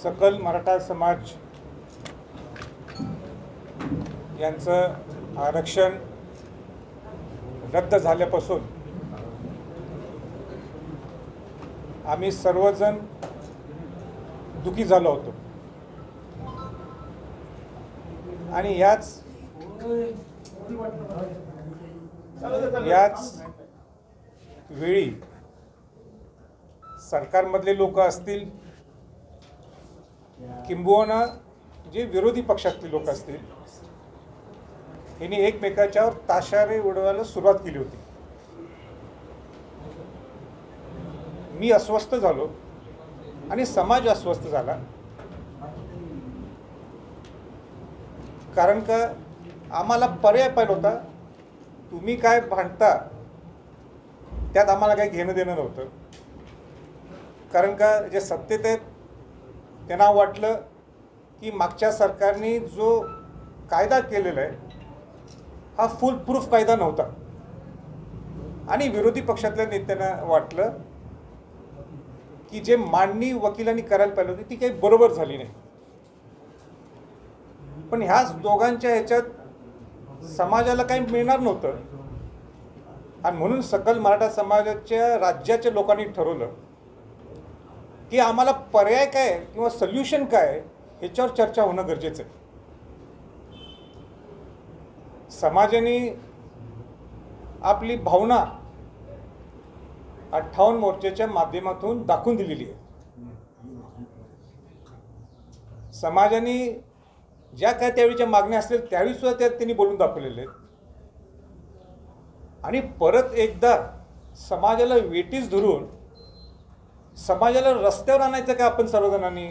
सकल मराठा समाज यांचं आरक्षण रद्द झाल्यापासून आम्ही सर्वजण दुखी झालो होतो आणि याच वेळी सरकारमधले लोक असतील किंबहुना जे विरोधी पक्षातले लोक असतील यांनी एकमेकांच्यावर ताशारे उडवायला सुरुवात केली होती। मी अस्वस्थ झालो आणि समाज अस्वस्थ झाला, कारण का आम्हाला पर्याय पाहिजे होता। तुम्ही काय भांडता त्यात आम्हाला काही घेणं देणं नव्हतं, कारण का जे सत्तेत आहेत त्यांना वाटलं की मागच्या सरकारने जो कायदा केलेला आहे हा फुल प्रूफ कायदा नव्हता आणि विरोधी पक्षातल्या नेत्यांना वाटलं की जे मांडणी वकिलांनी करायला पाहिजे होती ती काही बरोबर झाली नाही। पण ह्याच दोघांच्या ह्याच्यात समाजाला काही मिळणार नव्हतं आणि म्हणून सकल मराठा समाजाच्या राज्याच्या लोकांनी ठरवलं की आम्हाला पर्याय काय किंवा सोल्युशन काय ह्याच्यावर चर्चा होणं गरजेचं आहे। समाजाने आपली भावना 58 मोर्चाच्या माध्यमातून दाखवून दिलेली आहे। समाजाने ज्या काय त्यावेळीच्या मागण्या असतील त्यावेळी सुद्धा त्यात त्यांनी बोलून दाखवलेले आहेत आणि परत एकदा समाजाला वेटीस धरून समाजाला रस्त्यावर आणायचं का आपण सर्वजणांनी?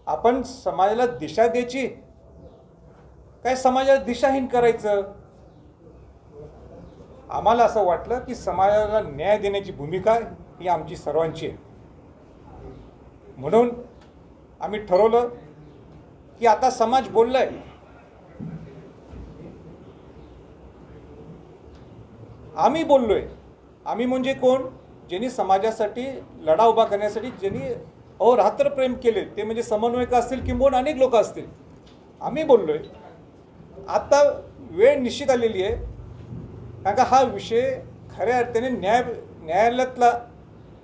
आपण समाजाला दिशा द्यायची काय समाजाला दिशाहीन करायचं? आम्हाला असं वाटलं की समाजाला न्याय देण्याची भूमिका ही आमची सर्वांची आहे। म्हणून आम्ही ठरवलं की आता समाज बोललाय, आम्ही बोललोय। आम्ही म्हणजे कोण? ज्यांनी समाजासाठी लढा उभा करण्यासाठी ज्यांनी अहोरात्र प्रेम केले ते म्हणजे समन्वयक असतील किंबहुना अनेक लोक असतील। आम्ही बोललोय। आता वेळ निश्चित आलेली आहे, कारण का हा विषय खऱ्या अर्थाने न्यायालयातला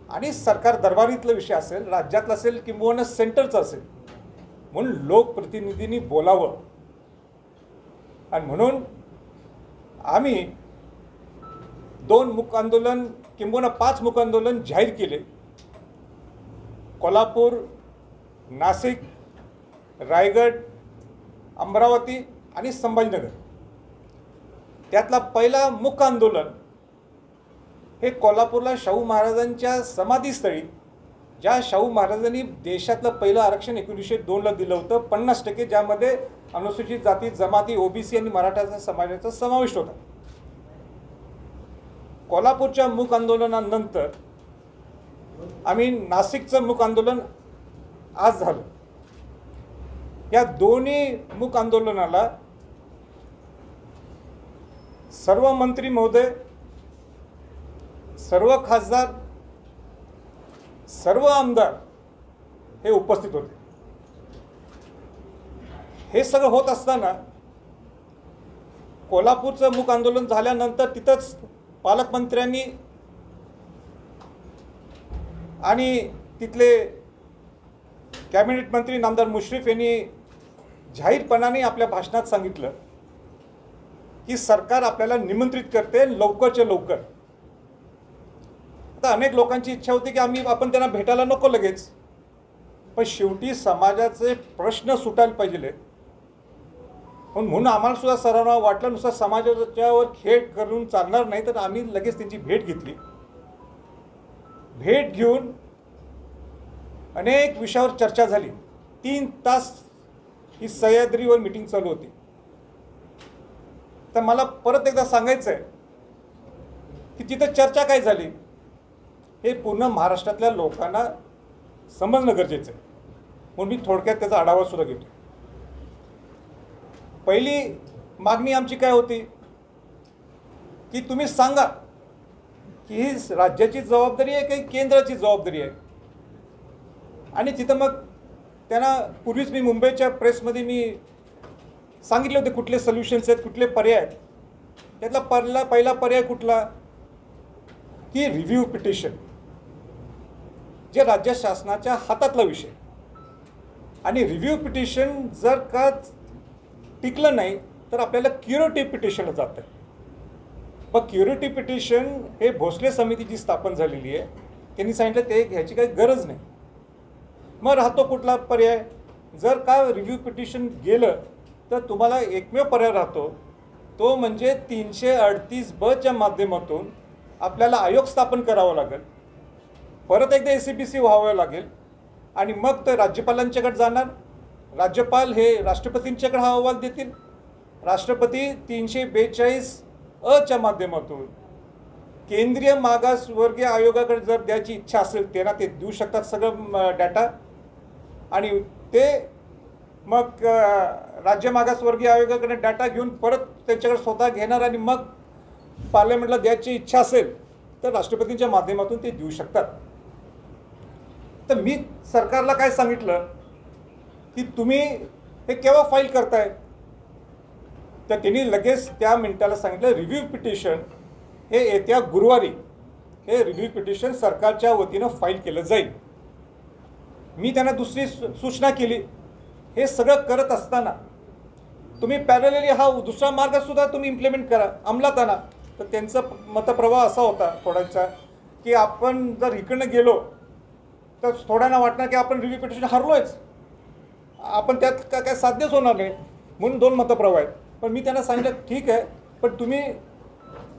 आणि सरकार दरबारीतला विषय असेल, राज्यातला असेल किंबहुना सेंटरचा असेल, म्हणून लोकप्रतिनिधींनी बोलावं आणि म्हणून आम्ही 2 मुक आंदोलन किंबहुना 5 मुक आंदोलन जाहीर केले। कोल्हापूर, नाशिक, रायगड, अमरावती आणि संभाजीनगर। त्यातला पहिला मुक आंदोलन हे कोल्हापूरला शाहू महाराजांच्या समाधीस्थळी, ज्या शाहू महाराजांनी देशातलं पहिलं आरक्षण 1902 ला दिलं होतं 50%, ज्यामध्ये अनुसूचित जाती जमाती ओबीसी आणि मराठा समाजाचा समावेश होता। कोल्हापूरच्या मुक आंदोलनानंतर आम्ही नाशिकचं मुक आंदोलन आज झालं। या दोन्ही मुक आंदोलनाला सर्व मंत्री महोदय, सर्व खासदार, सर्व आमदार हे उपस्थित होते। हे सगळं होत असताना कोल्हापूरचं मुक आंदोलन झाल्यानंतर तिथंच पालकमंत्र्यांनी आणि तिथले कॅबिनेट मंत्री नामदार मुश्रीफ यांनी जाहीरपणाने आपल्या भाषणात सांगितलं की सरकार आपल्याला निमंत्रित करते लवकरच्या लवकर। आता अनेक लोकांची इच्छा होती की आपण त्यांना भेटायला नको लगेच, पण शेवटी समाजाचे प्रश्न सुटायला पाहिजे म्हणून आम्हाला सुद्धा सर्वांना वाटलं नुसतं समाजाच्यावर खेळ करून चालणार नाही, तर आम्ही लगेच त्यांची भेट घेतली। भेट घेऊन अनेक विषयावर चर्चा झाली। 3 तास ही सह्याद्रीवर मीटिंग चालू होती। तर मला परत एकदा सांगायचं आहे की तिथं चर्चा काय झाली हे पूर्ण महाराष्ट्रातल्या लोकांना समजणं गरजेचं आहे, म्हणून मी थोडक्यात त्याचा आढावा सुद्धा घेतो। पहिली मागणी आमची काय होती की तुम्ही सांगा की ही राज्याची जबाबदारी आहे की केंद्राची जबाबदारी आहे, आणि तिथं मग त्यांना पूर्वीच मी मुंबईच्या प्रेसमध्ये मी सांगितले होते कुठले सोल्युशन्स आहेत, कुठले पर्याय आहेत. त्यातला पहिला पर्याय कुठला की रिव्ह्यू पिटिशन, जे राज्य शासनाच्या हातातला विषय. आणि रिव्ह्यू पिटिशन जर का टिकलं नाही तर आपल्याला क्युरेटिव्ह पिटिशनला जातं. मग क्युरेटिव्ह पिटिशन हे भोसले समिती जी स्थापन झालेली आहे त्यांनी सांगितलं ते घ्यायची काही गरज नाही. मग राहतो कुठला पर्याय, जर का रिव्ह्यू पिटिशन गेलं तर तुम्हाला एकमेव पर्याय राहतो, तो म्हणजे 338(ब)च्या माध्यमातून आपल्याला आयोग स्थापन करावा लागेल, परत एकदा ACPC व्हावं लागेल आणि मग ते राज्यपालांच्याकडे जाणार. राज्यपाल हे राष्ट्रपतींच्याकडे हा अहवाल देतील. राष्ट्रपती 342(अ)च्या माध्यमातून केंद्रीय मागासवर्गीय आयोगाकडे जर द्यायची इच्छा असेल त्यांना ते देऊ शकतात सगळं डाटा. आणि ते मग राज्य मागासवर्गीय आयोगाकडे डाटा घेऊन परत त्यांच्याकडे स्वतः घेणार आणि मग पार्लमेंटला द्यायची इच्छा असेल तर राष्ट्रपतींच्या माध्यमातून ते देऊ शकतात. तर मी सरकारला काय सांगितलं की तुम्ही हे केव्हा फाईल करताय, तर त्यांनी लगेच त्या मिनिटाला सांगितलं रिव्ह्यू पिटिशन हे येत्या गुरुवारी हे रिव्ह्यू पिटिशन सरकारच्या वतीनं फाईल केलं जाईल. मी त्यांना दुसरी सूचना केली, हे सगळं करत असताना तुम्ही पॅरलली हा दुसरा मार्गसुद्धा तुम्ही इम्प्लिमेंट करा, अंमलात आणा. तर त्यांचा मतप्रवाह असा होता थोड्यांचा की आपण जर इकडनं गेलो तर थोड्यांना वाटणार की आपण रिव्ह्यू पिटिशन हरलोयच, आपण त्यात काय साध्यच होणार नाही, म्हणून 2 मतप्रवाह आहेत. पण मी त्यांना सांगितलं ठीक आहे, पण तुम्ही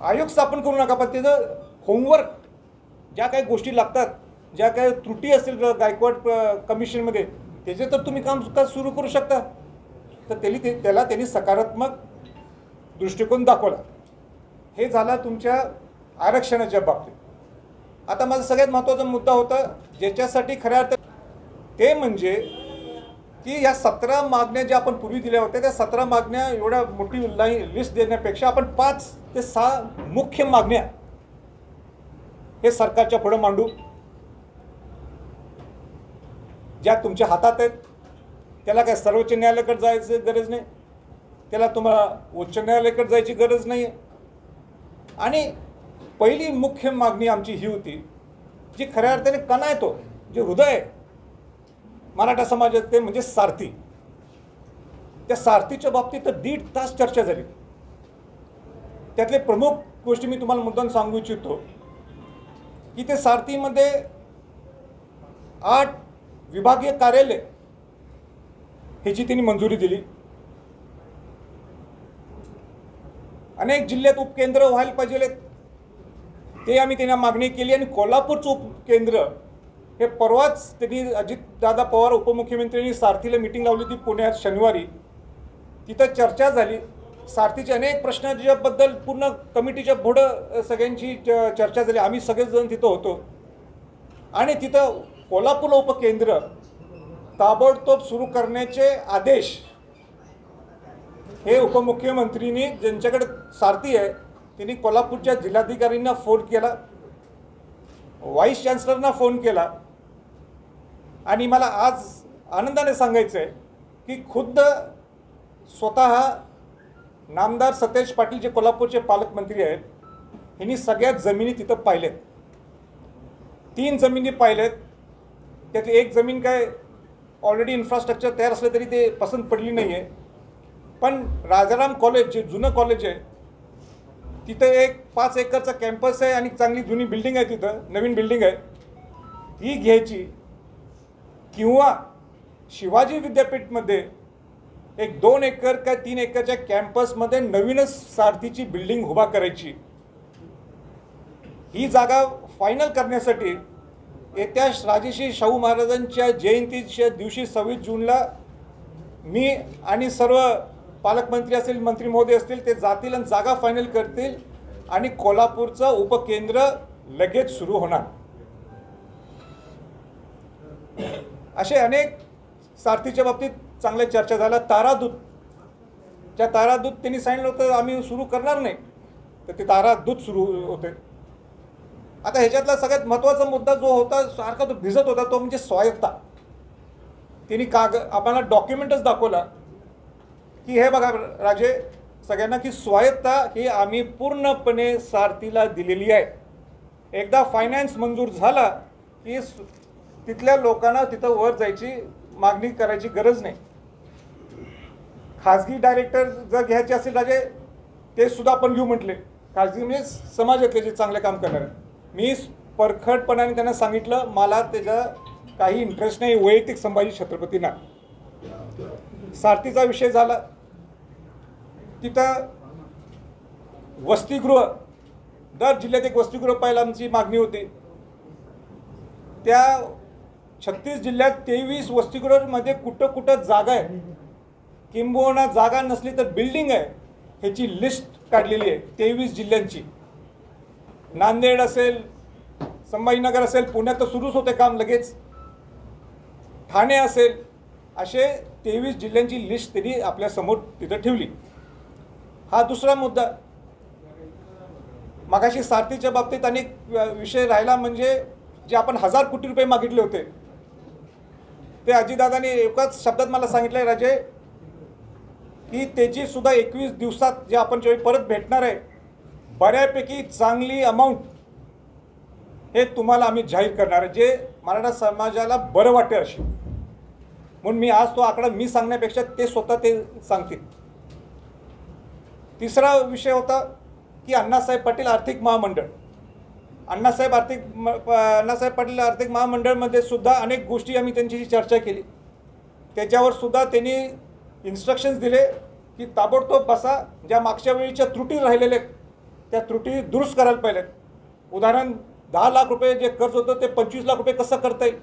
आयोग स्थापन करू नका, पण त्याचं होमवर्क ज्या काही गोष्टी लागतात, ज्या काही त्रुटी असतील गायकवाड कमिशनमध्ये त्याचे तर तुम्ही काम सुरू करू शकता. तर त्याला त्यांनी सकारात्मक दृष्टिकोन दाखवला. हे झाला तुमच्या आरक्षणाच्या बाबतीत. आता माझा सगळ्यात महत्त्वाचा मुद्दा होता ज्याच्यासाठी खऱ्या अर्थ ते म्हणजे की या 17 मागण्या ज्या आपण पूर्वी दिल्या होत्या त्या 17 मागण्या एवढ्या मोठी लिस्ट देण्यापेक्षा आपण 5 ते 6 मुख्य मागण्या हे सरकारच्या पुढे मांडू, ज्या तुमच्या हातात आहेत. त्याला काय सर्वोच्च न्यायालयाकडे जायची गरज नाही, त्याला तुम्हाला उच्च न्यायालयाकडे जायची गरज नाही आहे. आणि पहिली मुख्य मागणी आमची ही होती जी खऱ्या अर्थाने कणा आहे, तो जे हृदय आहे मराठा समाजात, ते म्हणजे सारथी. त्या सारथीच्या बाबतीत तर 1.5 तास चर्चा झाली. त्यातले प्रमुख गोष्टी मी तुम्हाला मुद्दाम सांगू इच्छितो की ते सारथीमध्ये 8 विभागीय कार्यालय ह्याची त्यांनी मंजुरी दिली. अनेक जिल्ह्यात उपकेंद्र व्हायला पाहिजे ते आम्ही त्यांना मागणी केली. आणि कोल्हापूरचं उपकेंद्र हे परवाच त्यांनी अजितदादा पवार उपमुख्यमंत्र्यांनी सारथीला मीटिंग लावली होती पुण्यात शनिवारी. तिथं चर्चा झाली. सारथीचे अनेक प्रश्न ज्याबद्दल पूर्ण कमिटीच्या पुढं सगळ्यांची चर्चा झाली. आम्ही सगळेजण तिथं होतो. आणि तिथं कोल्हापूर उपकेंद्र ताबडतोब सुरू करण्याचे आदेश हे उपमुख्यमंत्रींनी, ज्यांच्याकडे सारथी आहे त्यांनी कोल्हापूरच्या जिल्हाधिकाऱ्यांना फोन केला, व्हाईस चान्सलरना फोन केला. आणि मला आज आनंदाने सांगायचं आहे की खुद्द स्वतः नामदार सतेज पाटील जे कोल्हापूरचे पालकमंत्री आहेत यांनी सगळ्यात जमिनी तिथं पाहिल्यात. 3 जमिनी पाहिल्यात. त्यातली एक जमीन काय ऑलरेडी इन्फ्रास्ट्रक्चर तयार असलं तरी ते पसंत पडली नाही आहे. पण राजाराम कॉलेज जे जुनं कॉलेज आहे तिथं एक 5 एकरचा कॅम्पस आहे आणि चांगली जुनी बिल्डिंग आहे, तिथं नवीन बिल्डिंग आहे, ती घ्यायची. किंवा शिवाजी विद्यापीठमध्ये एक 2 एकर का 3 एकरच्या कॅम्पसमध्ये नवीनच सारथीची बिल्डिंग उभा करायची. ही जागा फायनल करण्यासाठी येत्या राजर्षी शाहू महाराजांच्या जयंतीच्या दिवशी 26 जूनला मी आणि सर्व पालकमंत्री असतील, मंत्री महोदय असतील, ते जातील आणि जागा फायनल करतील आणि कोल्हापूरचं उपकेंद्र लगेच सुरू होणार. असे अनेक सारथीच्या बाबतीत चांगल्या चर्चा झाल्या. तारादूत त्यांनी सांगितलं होतं आम्ही सुरू करणार नाही, तर ते तारादूत सुरू होते. आता ह्याच्यातला सगळ्यात महत्त्वाचा मुद्दा जो होता, सारखा तो भिजत होता, तो म्हणजे स्वायत्ता. त्यांनी आम्हाला डॉक्युमेंटच दाखवला की हे बघा राजे सगळ्यांना की स्वायत्ता ही आम्ही पूर्णपणे सारथीला दिलेली आहे. एकदा फायनान्स मंजूर झाला की तिथल्या लोकांना तिथं वर जायची मागणी करायची गरज नाही. खाजगी डायरेक्टर जर घ्यायचे असेल राजे ते सुद्धा आपण घेऊ म्हटले. खाजगी म्हणजे समाजातले जे चांगले काम करणारे. मी परखडपणाने त्यांना सांगितलं मला त्याचा काही इंटरेस्ट नाही वैयक्तिक संभाजी छत्रपतींना. सारथीचा विषय झाला. तिथं वसतिगृह दर जिल्ह्यात एक वसतिगृह पाहायला आमची मागणी होती. त्या 36 जिल्ह्यात 23 वसतिगृहामध्ये कुठं कुठं जागा आहे किंबहुना जागा नसली तर बिल्डिंग आहे ह्याची लिस्ट काढलेली आहे 23 जिल्ह्यांची. नांदेड असेल संभाजीनगर असेल पुण्यात तर सुरूच होते काम लगेच. ठाणे असेल असे 23 जिल्ह्यांची लिस्ट त्यांनी आपल्यासमोर तिथं ठेवली. हा दुसरा मुद्दा. मगाशी सारथीच्या बाबतीत अनेक विषय राहिला म्हणजे जे आपण 1000 कोटी रुपये मागितले होते ते अजितदादांनी एकाच शब्दात मला सांगितलं राजे की त्याची सुद्धा 21 दिवसात जे आपण जेव्हा परत भेटणार आहे बऱ्यापैकी चांगली अमाऊंट हे तुम्हाला आम्ही जाहीर करणार आहे जे मराठा समाजाला बरं वाटेल अशी. म्हणून मी आज तो आकडा मी सांगण्यापेक्षा ते स्वतः ते सांगतील. तिसरा विषय होता की अण्णासाहेब पाटील आर्थिक महामंडळ. अण्णासाहेब पाटील आर्थिक महामंडळमध्ये सुद्धा अनेक गोष्टी आम्ही त्यांच्याशी चर्चा केली. त्याच्यावर सुद्धा त्यांनी इन्स्ट्रक्शन्स दिले की ताबडतोब बसा ज्या मागच्या वेळीच्या त्रुटी राहिलेल्या त्या त्रुटी दुरुस्त करायला पाहिजेत. उदाहरण 10 लाख रुपये जे कर्ज होतं ते 25 लाख रुपये कसं करता येईल.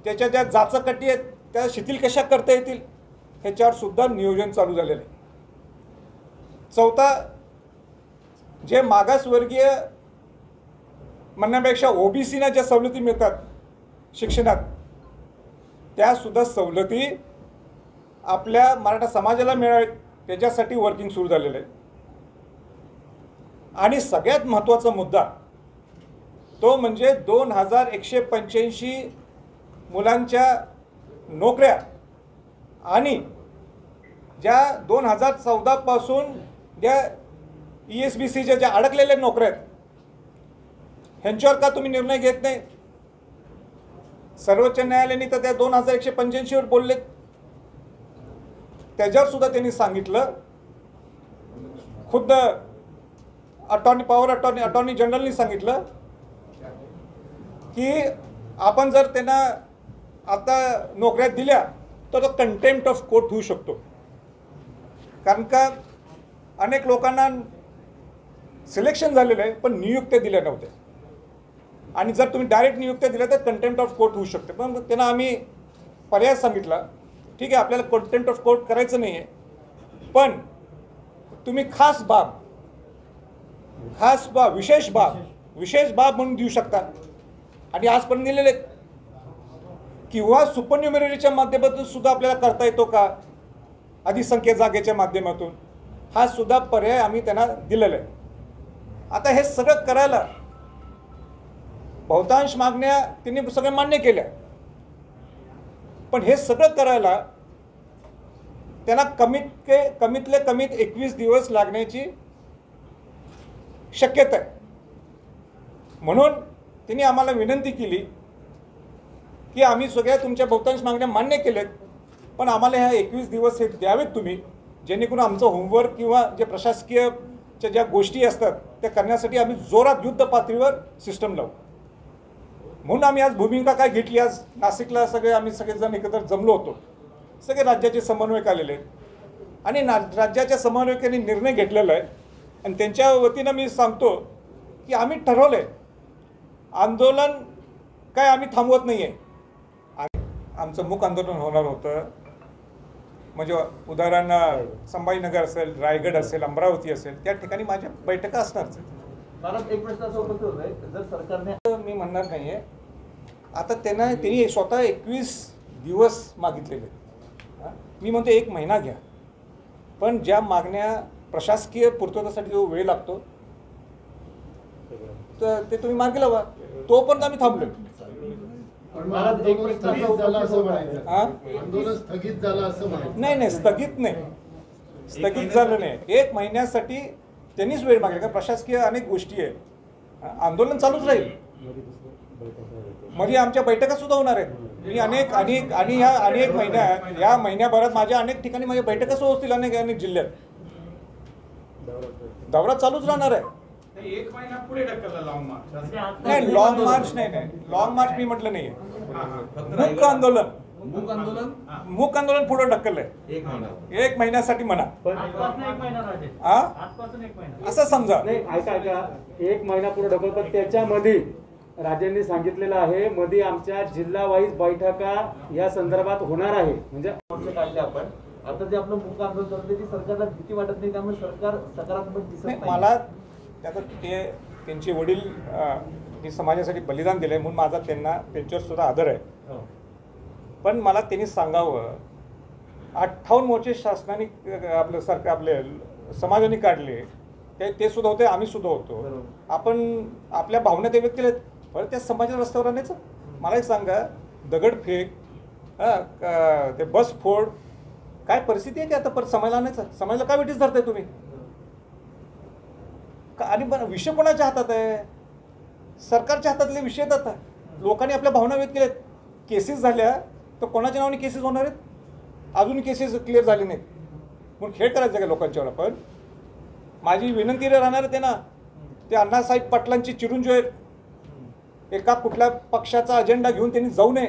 त्याच्या ज्या जाचकटी आहेत त्या शिथिल कशा करता येतील ह्याच्यावर सुद्धा नियोजन चालू झालेलं आहे. चौथा जे मागासवर्गीय म्हणण्यापेक्षा ओबीसीना ज्या सवलती मिळतात शिक्षणात त्यासुद्धा सवलती आपल्या मराठा समाजाला मिळावेत त्याच्यासाठी वर्किंग सुरू झालेलं आहे. आणि सगळ्यात महत्त्वाचा मुद्दा तो म्हणजे 2185 मुलांच्या नोकऱ्या आणि ज्या 2014 पासून ज्या ESBCच्या ज्या अडकलेल्या नोकऱ्या आहेत ह्यांच्यावर का तुम्ही निर्णय घेत नाही. सर्वोच्च न्यायालयाने तर त्या 2185 वर बोलले. त्याच्यावर सुद्धा त्यांनी सांगितलं खुद्द अटॉर्नी जनरलनी सांगितलं की आपण जर त्यांना आता नोकऱ्या दिल्या तर तो कंटेम्प्ट ऑफ कोर्ट होऊ शकतो. कारण का अनेक लोकांना सिलेक्शन झालेलं आहे पण नियुक्त्या दिल्या नव्हत्या आणि जर तुम्ही डायरेक्ट नियुक्त्या दिल्या तर कंटेम्प्ट ऑफ कोर्ट होऊ शकते. पण त्यांना आम्ही पर्याय सांगितला ठीक आहे आपल्याला कंटेम्प्ट ऑफ कोर्ट करायचं नाही आहे पण तुम्ही खास बाब विशेष बाब म्हणून देऊ शकता आणि आजपर्यंत दिलेले किंवा सुपरन्युमररीच्या माध्यमातून सुद्धा आपल्याला करता येतो का अधिसंख्य जागेच्या माध्यमातून हा सुद्धा पर्याय आम्ही त्यांना दिलेला आहे. आता हे सगळं करायला बहुतांश मागण्या त्यांनी सगळ्या मान्य केल्या पण हे सगळं करायला त्यांना कमीतले कमीत 21 दिवस लागण्याची शक्यता आहे. म्हणून त्यांनी आम्हाला विनंती केली की आम्ही सगळ्या तुमच्या बहुतांश मागण्या मान्य केल्यात पण आम्हाला ह्या 21 दिवस हे द्यावेत तुम्ही जेणेकरून आमचं होमवर्क किंवा जे प्रशासकीयच्या ज्या गोष्टी असतात त्या करण्यासाठी आम्ही जोरात युद्ध पातळीवर सिस्टम लावू. म्हणून आम्ही आज भूमिका काय घेतली. आज नाशिकला आम्ही सगळेजण एकत्र जमलो होतो. सगळे राज्याचे समन्वयक आलेले आहेत आणि राज्याच्या समन्वयकांनी निर्णय घेतलेला आहे आणि त्यांच्या वतीनं मी सांगतो की आम्ही ठरवलं आहे आंदोलन काय आम्ही थांबवत नाही आहे. आमचं मुख्य आंदोलन होणार होतं म्हणजे उदाहरण संभाजीनगर असेल रायगड असेल अमरावती असेल त्या ठिकाणी माझ्या बैठका असणारच. एक प्रश्न असा उपस्थित होतोय जर सरकारने मी म्हणणार नाही आहे आता त्यांनी स्वतः 21 दिवस मागितलेले. मी म्हणतो 1 महिना घ्या पण ज्या मागण्या प्रशासकीय पूर्ततेसाठी जो वेळ लागतो तर ते तुम्ही मार्गी लावा. तोपर्यंत आम्ही थांबलो. महाराज एक प्रश्न झालं असं म्हणायचं. हा? आंदोलन स्थगित झालं असं म्हणायचं. नाही स्थगित नाही, स्थगित झालं नाही. 1 महिन्यासाठी त्यांनीच वेळ मागला. कारण प्रशासकीय अनेक गोष्टी आहे. आंदोलन चालूच राहील. मध्ये आमच्या बैठका सुद्धा होणार आहेत. मी अनेक महिन्यात, या महिन्याभरात माझ्या अनेक ठिकाणी माझ्या बैठका सुरू होतील. अनेक जिल्ह्यात दौरा चालूच राहणार आहे. 1 महिना पुढे ढकलला लॉंग मार्च. नाही लॉंग मार्च नाही, लॉंग मार्च मी म्हटलं नाहीये. मूक आंदोलन पुढे ढकललंय 1 महिन्यासाठी म्हणा. हा? असं समजा. नाही ऐका 1 महिना पुढे ढकलतात. त्याच्यामध्ये राजेंनी सांगितलेलं आहे मध्ये आमच्या जिल्हा वाईज बैठका या संदर्भात होणार आहे. म्हणजे मोर्चे काढले आपण. आता जे आपलं मुक आंदोलन चालतं ती सरकारला भीती वाटत नाही, त्यामुळे सरकार सकारात्मक दिसत नाही, नाही. मला त्यात त्यांचे वडील मी समाजासाठी बलिदान दिलंय म्हणून माझा त्यांच्यावर सुद्धा आदर आहे. पण मला त्यांनी सांगावं 58 मोर्चे शासनाने आपले समाजाने काढले. ते सुद्धा होते, आम्ही सुद्धा होतो. आपण आपल्या भावना ते व्यक्त केल्यात. बरं त्या समाजाच्या रस्त्यावर आणायचं. मला एक सांगा, दगडफेक, ते बस फोड, काय परिस्थिती आहे की आता परत समाजाला आणायचं? समाजाला काय वेटीस धरताय तुम्ही? आणि विषय कोणाच्या हातात आहे? सरकारच्या हातातले विषय आहेत. आता लोकांनी आपल्या भावना व्यक्त केल्यात. केसेस झाल्या तर कोणाच्या नावाने केसेस होणार आहेत? अजून केसेस क्लिअर झाले नाहीत म्हणून खेळ करायचा का लोकांच्यावर? आपण माझी विनंती राहणार आहे ना, ते अण्णासाहेब पाटलांची चिरंजीव आहेत. एका कुठल्या पक्षाचा अजेंडा घेऊन त्यांनी जाऊ नये.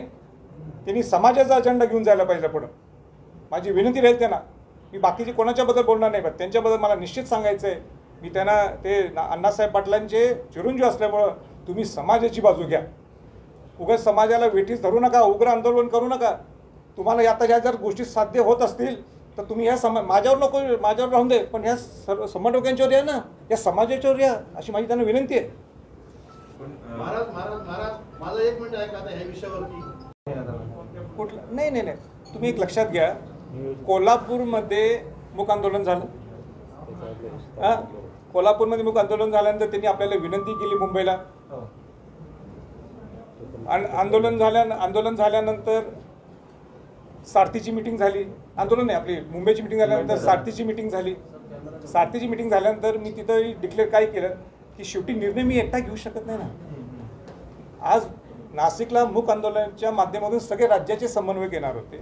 त्यांनी समाजाचा अजेंडा घेऊन जायला पाहिजे पुढं. माझी विनंती राहील त्यांना. मी बाकीचे कोणाच्याबद्दल बोलणार नाही, पण त्यांच्याबद्दल मला निश्चित सांगायचं आहे. मी त्यांना ते अण्णासाहेब पाटलांचे चिरंजीव असल्यामुळं तुम्ही समाजाची बाजू घ्या. उगाच समाजाला वेठीस धरू नका, उग्र आंदोलन करू नका. तुम्हाला आता ह्या जर गोष्टी साध्य होत असतील तर तुम्ही ह्या माझ्यावर नको, माझ्यावर राहून दे, पण ह्या समन्वयकांच्यावर या ना, या समाजाच्यावर या, अशी माझी त्यांना विनंती आहे. महाराज माझं 1 मिनिट ऐका आता ह्या विषयावरती. कुठलं नाही तुम्ही एक लक्षात घ्या. कोल्हापूरमध्ये मूक आंदोलन झालं. कोल्हापूरमध्ये मूक आंदोलन झाल्यानंतर त्यांनी आपल्याला विनंती केली मुंबईला. आंदोलन झाल्यानंतर सारथीची मिटिंग झाली. आंदोलन नाही, आपली मुंबईची मिटिंग झाल्यानंतर सारथीची मिटिंग झाली. सारथीची मिटिंग झाल्यानंतर मी तिथं डिक्लेअर काय केलं की शेवटी निर्णय मी एकटा घेऊ शकत नाही ना. आज नाशिकला मूक आंदोलनाच्या माध्यमातून सगळे राज्याचे समन्वयक येणार होते.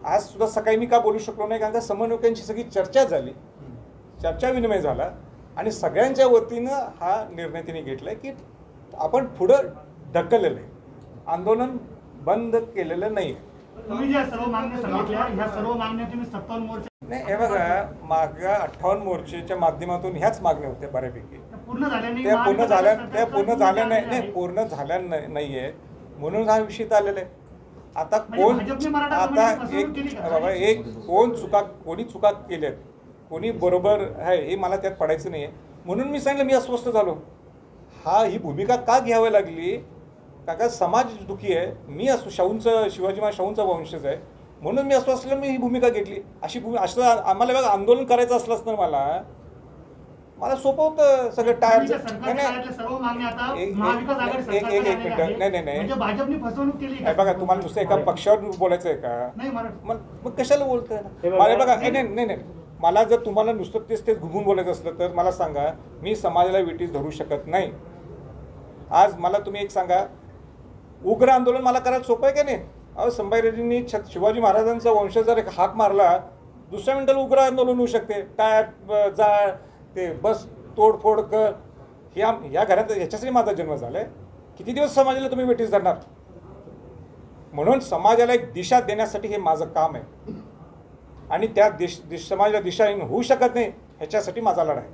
आज सुद्धा सकाळी मी का बोलू शकलो नाही, कारण का समन्वयकांची सगळी चर्चा झाली, चर्चा विनिमय झाला आणि सगळ्यांच्या वतीनं हा निर्णय त्यांनी घेतला की आपण पुढं ढकललेलं आहे, आंदोलन बंद केलेलं नाही. तुम्ही ज्या सर्व मागण्या सांगितल्या ह्या सर्व मागण्या तुम्ही 57 मोर्चा नाही, हे बघा, मागच्या 58 मोर्चेच्या माध्यमातून ह्याच मागण्या होत्या बऱ्यापैकी. पूर्ण झाल्या नाही. त्या पूर्ण झाल्या नाही, पूर्ण झाल्या नाहीये म्हणून हा विषय आलेला आहे. आता कोण कोणी चुका केल्यात, कोणी बरोबर आहे हे मला त्यात पडायचं नाही आहे. म्हणून मी सांगितलं, मी अस्वस्थ झालो. ही भूमिका का घ्यावी लागली? का समाज दुखी आहे. मी असो शिवाजी महाराज शाहूंचा वंशज आहे म्हणून मी अस्वस्थ असलं, मी ही भूमिका घेतली. असं आम्हाला बघा आंदोलन करायचं असलं असतं मला सोपं होतं सगळं टाळायचं. नाही बघा, तुम्हाला नुसतं एका पक्षावर बोलायचं आहे का? मग कशाला बोलतंय ना? मला बघा, नाही मला जर तुम्हाला नुसतं तेच घुमून बोलायचं असलं तर मला सांगा, मी समाजाला विटीस धरू शकत नाही. आज मला तुम्ही एक सांगा, उग्र आंदोलन मला करायला सोपं आहे का नाही? अहो, संभाजीराजेंनी शिवाजी महाराजांचा वंश जर एक हाक मारला, दुसऱ्या मिनिटाला उग्र आंदोलन होऊ शकते. टाळ जाळ, ते बस तोडफोड कर, या घरात ह्याच्यासाठी माझा जन्म झालाय. किती दिवस समाजाला तुम्ही वेठीस धरणार? म्हणून समाजाला एक दिशा देण्यासाठी हे माझं काम आहे आणि त्या समाजाला दिशाहीन होऊ शकत नाही ह्याच्यासाठी माझा लढा आहे.